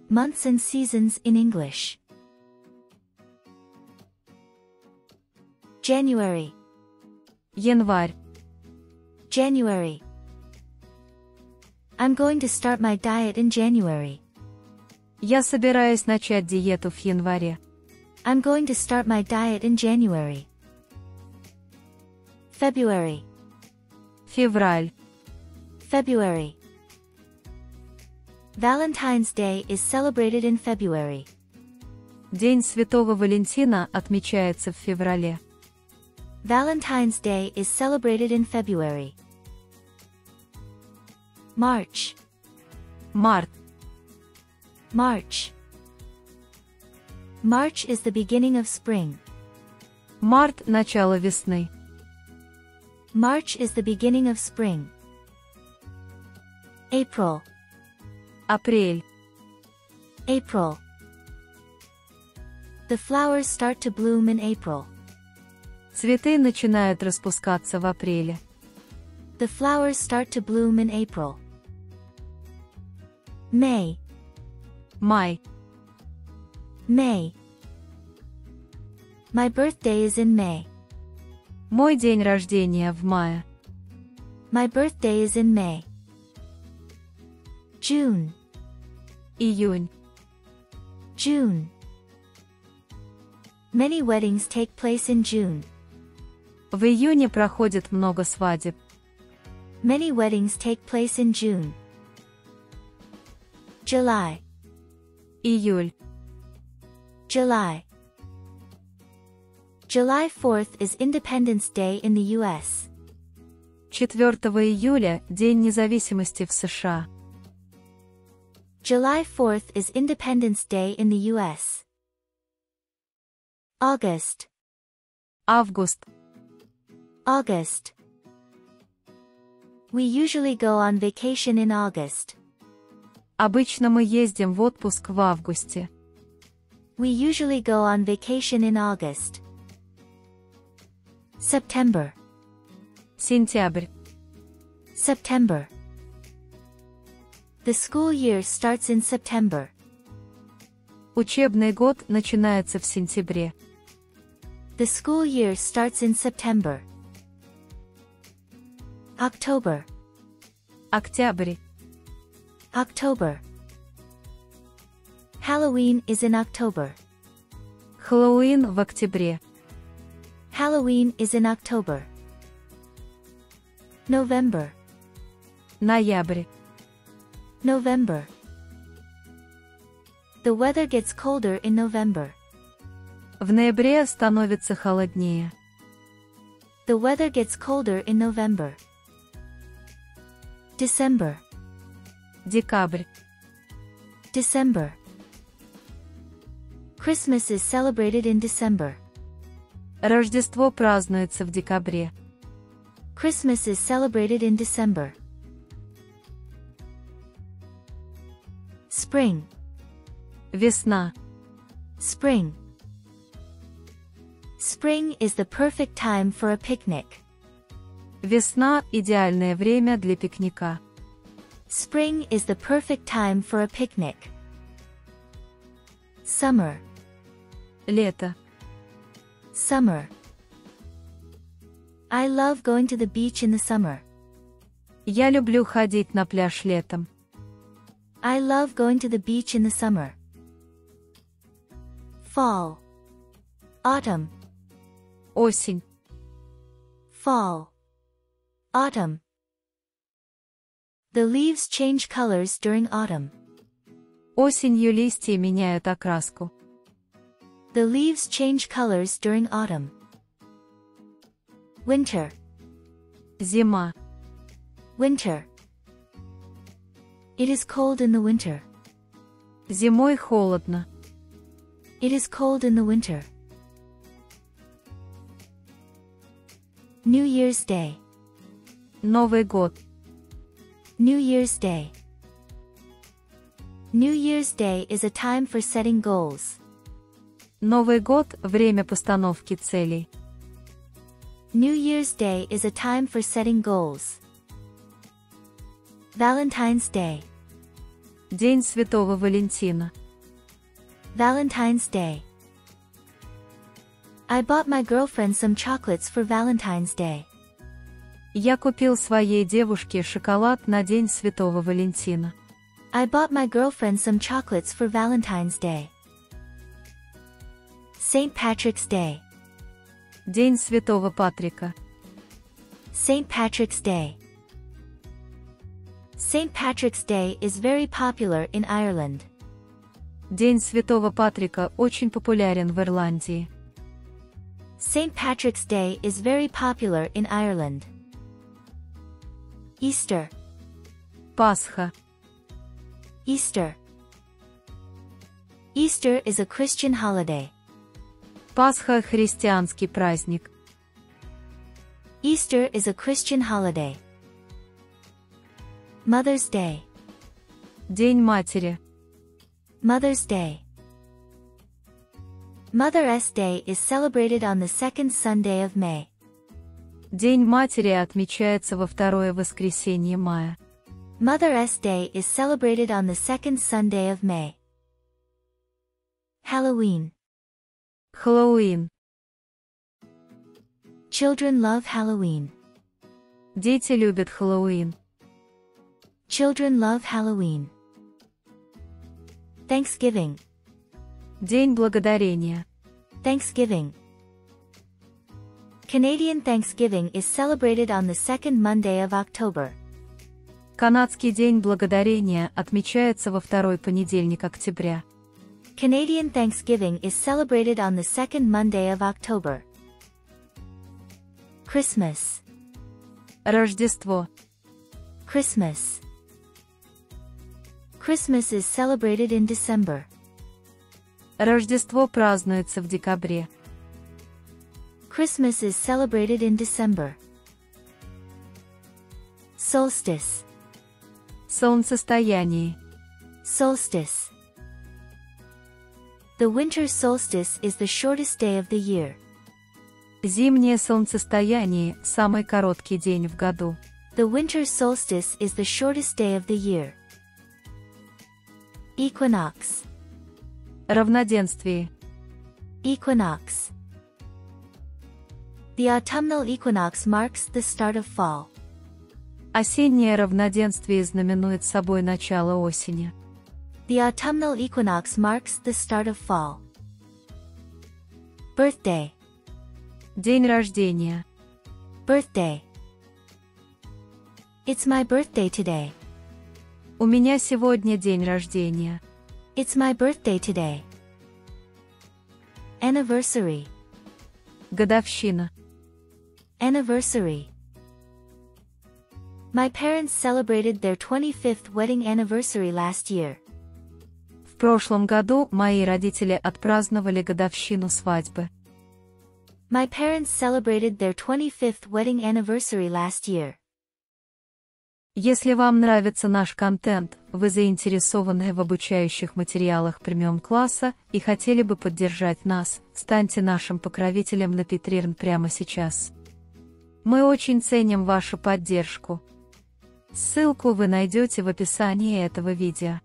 Months and seasons in English. January. Январь. January. I'm going to start my diet in January. Я собираюсь начать диету в январе. I'm going to start my diet in January. February. Февраль. February. Valentine's Day is celebrated in February. День Святого Валентина отмечается в феврале. Valentine's Day is celebrated in February. March. Март. March. March is the beginning of spring. Март – начало весны. March is the beginning of spring. April. Апрель. April. The flowers start to bloom in April. Цветы начинают распускаться в апреле. The flowers start to bloom in April. May. Май. May. My birthday is in May. Мой день рождения в мае. My birthday is in May. June. Июнь. June. Many weddings take place in June. В июне проходит много свадеб. Many weddings take place in June. July. Июль. July. July 4th is Independence Day in the U.S. 4 июля – День независимости в США. July 4th is Independence Day in the U.S. August. Август. August. We usually go on vacation in August. Обычно мы ездим в отпуск в августе. We usually go on vacation in August. September. Сентябрь. September. The school year starts in September. Учебный год начинается в сентябре. The school year starts in September. October. Октябрь. October. Halloween is in October. Хэллоуин в октябре. Halloween is in October. November. Ноябрь. November. The weather gets colder in November. В ноябре становится холоднее. The weather gets colder in November. December. Декабрь. December. Christmas is celebrated in December. Рождество празднуется в декабре. Christmas is celebrated in December. Spring. Весна. Spring. Spring is the perfect time for a picnic. Весна – идеальное время для пикника. Spring is the perfect time for a picnic. Summer. Лето. Summer. I love going to the beach in the summer. Я люблю ходить на пляж летом. I love going to the beach in the summer. Fall. Autumn. Осень. Fall. Autumn. The leaves change colors during autumn. Осенью листья меняют окраску. The leaves change colors during autumn. Winter. Зима. Winter. It is cold in the winter. Зимой холодно. It is cold in the winter. New Year's Day. Новый год. New Year's Day. New Year's Day is a time for setting goals. Новый год – время постановки целей. New Year's Day is a time for setting goals. Valentine's Day. День Святого Валентина. Valentine's Day. I bought my girlfriend some chocolates for Valentine's Day. Я купил своей девушке шоколад на День Святого Валентина. I bought my girlfriend some chocolates for Valentine's Day. St. Patrick's Day. День Святого Патрика. St. Patrick's Day. St. Patrick's Day is very popular in Ireland. День Святого Патрика очень популярен в Ирландии. St. Patrick's Day is very popular in Ireland. Easter. Пасха. Easter. Easter is a Christian holiday. Пасха – христианский праздник. Easter is a Christian holiday. Mother's Day. День матери. Mother's Day. Mother's Day is celebrated on the second Sunday of May. День матери отмечается во второе воскресенье мая. Mother's Day is celebrated on the second Sunday of May. Halloween. Хэллоуин. Children love Halloween. Дети любят Хэллоуин. Children love Halloween. Thanksgiving. День благодарения. Thanksgiving. Canadian Thanksgiving is celebrated on the second Monday of October. Канадский день благодарения отмечается во второй понедельник октября. Canadian Thanksgiving is celebrated on the second Monday of October. Christmas. Рождество. Christmas. Christmas is celebrated in December. Рождество празднуется в декабре. Christmas is celebrated in December. Solstice. Солнцестояние. Solstice. The winter solstice is the shortest day of the year. Зимнее солнцестояние – самый короткий день в году. The winter solstice is the shortest day of the year. Equinox. Равноденствие. Equinox. The autumnal equinox marks the start of fall. Осеннее равноденствие знаменует собой начало осени. The autumnal equinox marks the start of fall. Birthday. День рождения. Birthday. It's my birthday today. У меня сегодня день рождения. It's my birthday today. Anniversary. Годовщина. Anniversary. My parents celebrated their 25th wedding anniversary last year. В прошлом году мои родители отпраздновали годовщину свадьбы. My parents celebrated their 25th wedding anniversary last year. Если вам нравится наш контент, вы заинтересованы в обучающих материалах премиум-класса и хотели бы поддержать нас, станьте нашим покровителем на Patreon прямо сейчас. Мы очень ценим вашу поддержку. Ссылку вы найдете в описании этого видео.